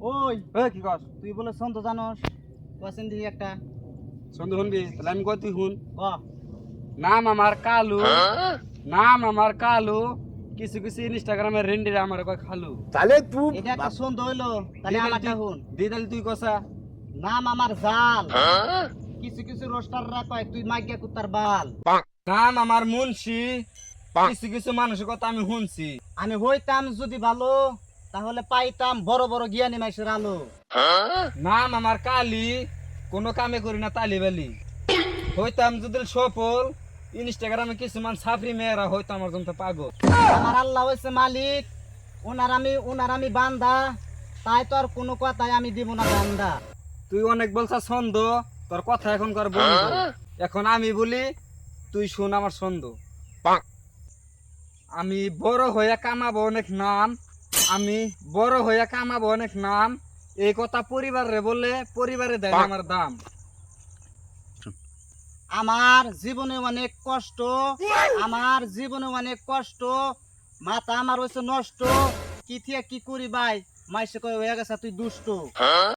ওই কি কস? তুই বলে ছন্দ জানোস? কোয়াছেন দিই একটা। ছন্দ শুনবি? তাহলে আমি কই তুই শুন। ক। নাম আমার কালু, নাম আমার কালু, কিছু কিছু ইনস্টাগ্রামে রেন্ডিরে আমার কয় খালু। এটা একটা ছন্দ হইলো, তাহলে আমারটা শুন। দিদাল তুই কসা। নাম আমার জাল, কিছু কিছু রোস্টাররা কয় তুই মাইগা কুত্তার বাল। নাম আমার মুন্সি, কিছু কিছু মানুষের কথা আমি শুনছি। আমি হইতাম যদি ভালো, তাহলে পাইতাম বড় বড় জ্ঞানী মাইসের আলো। নাম আমার কালি, কোনো কামে করি না তালি বালি। হইতাম যদি সফল, ইনস্টাগ্রামে কিছুমান সাফরি মেয়েরা হয়তো আমার জন্য পাগল। আমার আল্লাহ হইছে মালিক, ওনার আমি বান্দা, তাই তো আর কোনো কথাই আমি দিব না বান্দা। তুই অনেক বলছা ছন্দ, তোর কথা এখন কর বন্ধ। এখন আমি বলি, তুই শুন আমার ছন্দ। আমি বড় হইয়া কামাবো অনেক নাম, আমি বড় হইয়া কামাবো অনেক নাম, এই কথা পরিবারে বলে পরিবারে দেয় না আমার দাম। আমার জীবনে অনেক কষ্ট, আমার জীবনে অনেক কষ্ট, মাথা আমার হয়েছে নষ্ট, কি থিয়া কি করি ভাই, মাইসে কয় হয়ে গেছে তুই দুষ্ট।